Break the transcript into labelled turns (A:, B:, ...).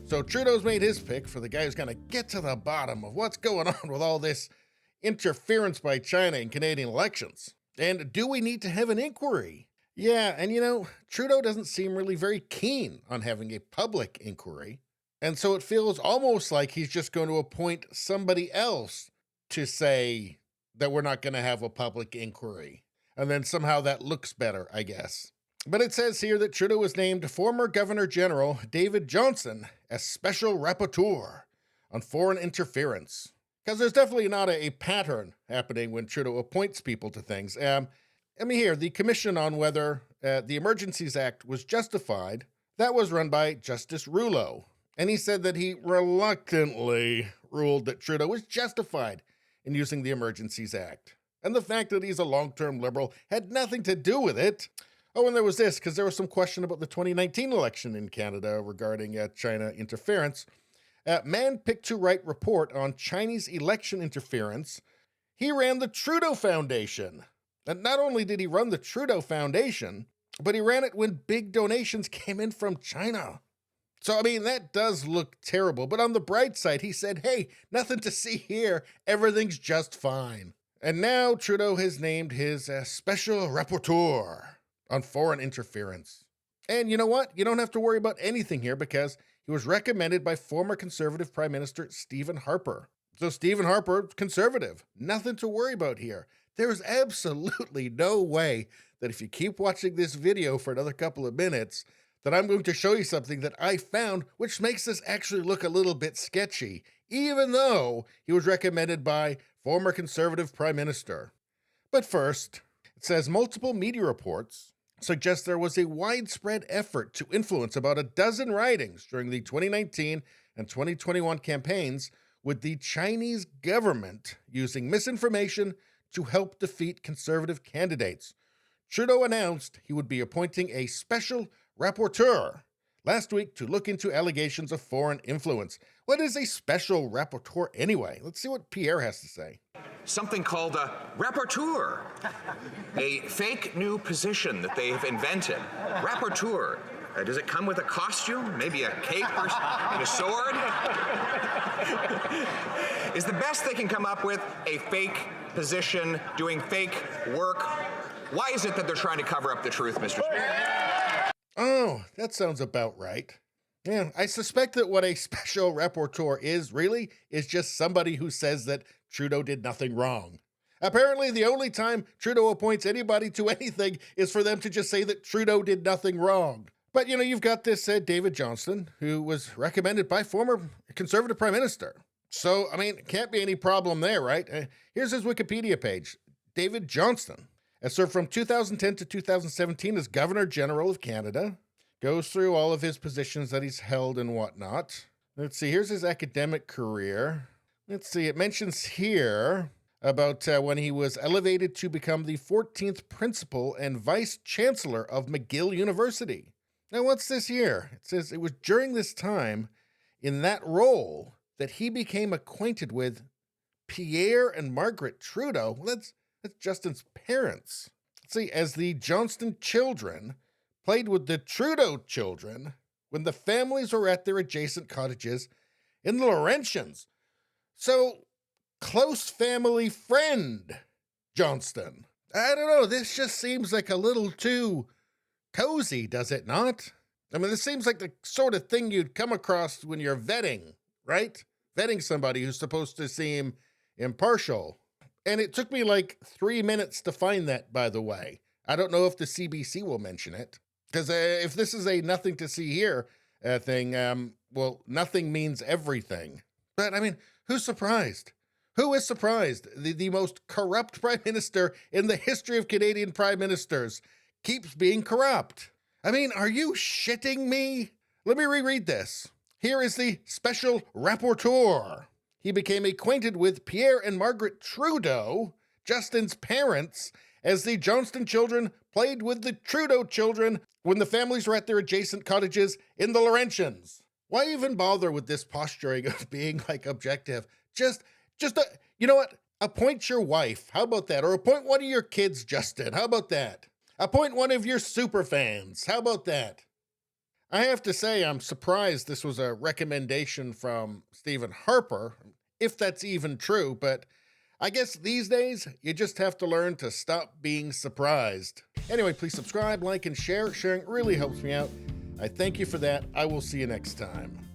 A: So Trudeau's made his pick for the guy who's going to get to the bottom of what's going on with all this interference by China in Canadian elections. And do we need to have an inquiry? Yeah, and Trudeau doesn't seem really very keen on having a public inquiry. And so it feels almost like he's just going to appoint somebody else to say that we're not going to have a public inquiry. And then somehow that looks better, I guess. But it says here that Trudeau was named former Governor General David Johnston as Special Rapporteur on Foreign Interference. Because there's definitely not a pattern happening when Trudeau appoints people to things. Here, the commission on whether the Emergencies Act was justified, that was run by Justice Rouleau. And he said that he reluctantly ruled that Trudeau was justified in using the Emergencies Act. And the fact that he's a long-term Liberal had nothing to do with it. Oh, and there was this, because there was some question about the 2019 election in Canada regarding China interference. Man picked to write report on Chinese election interference. He ran the Trudeau Foundation. And not only did he run the Trudeau Foundation, but he ran it when big donations came in from China. So, that does look terrible. But on the bright side, he said, hey, nothing to see here. Everything's just fine. And now Trudeau has named his Special Rapporteur on Foreign Interference. And you know what? You don't have to worry about anything here because he was recommended by former Conservative Prime Minister Stephen Harper. So Stephen Harper, Conservative, nothing to worry about here. There is absolutely no way that if you keep watching this video for another couple of minutes, that I'm going to show you something that I found which makes this actually look a little bit sketchy, even though he was recommended by former Conservative Prime Minister. But first, it says multiple media reports suggest there was a widespread effort to influence about a dozen ridings during the 2019 and 2021 campaigns, with the Chinese government using misinformation to help defeat Conservative candidates. Trudeau announced he would be appointing a special rapporteur last week to look into allegations of foreign influence. What is a special rapporteur anyway? Let's see what Pierre has to say.
B: Something called a rapporteur, a fake new position that they've invented. Rapporteur. Does it come with a costume? Maybe a cape or and a sword? Is the best they can come up with a fake position doing fake work? Why is it that they're trying to cover up the truth, Mr. Speaker?
A: Oh, that sounds about right. Yeah, I suspect that what a special rapporteur is just somebody who says that Trudeau did nothing wrong. Apparently, the only time Trudeau appoints anybody to anything is for them to just say that Trudeau did nothing wrong. But, you've got this David Johnston, who was recommended by former Conservative Prime Minister. So, can't be any problem there, right? Here's his Wikipedia page. David Johnston has served from 2010 to 2017 as Governor General of Canada. Goes through all of his positions that he's held and whatnot. Let's see, here's his academic career. Let's see, it mentions here about when he was elevated to become the 14th Principal and Vice Chancellor of McGill University. Now, what's this here? It says it was during this time, in that role, that he became acquainted with Pierre and Margaret Trudeau. Well, that's Justin's parents. Let's see, as the Johnston children played with the Trudeau children when the families were at their adjacent cottages in the Laurentians. So, close family friend, Johnston. I don't know, this just seems like a little too cozy, does it not? This seems like the sort of thing you'd come across when you're vetting, right? Vetting somebody who's supposed to seem impartial. And it took me like 3 minutes to find that, by the way. I don't know if the CBC will mention it. Because if this is a nothing to see here thing, nothing means everything. But, who's surprised? Who is surprised? The most corrupt prime minister in the history of Canadian prime ministers keeps being corrupt. Are you shitting me? Let me reread this. Here is the special rapporteur. He became acquainted with Pierre and Margaret Trudeau, Justin's parents, as the Johnston children played with the Trudeau children when the families were at their adjacent cottages in the Laurentians. Why even bother with this posturing of being objective? You know what? Appoint your wife. How about that? Or appoint one of your kids, Justin. How about that? Appoint one of your super fans. How about that? I have to say, I'm surprised this was a recommendation from Stephen Harper, if that's even true, but I guess these days, you just have to learn to stop being surprised. Anyway, please subscribe, like, and share. Sharing really helps me out. I thank you for that. I will see you next time.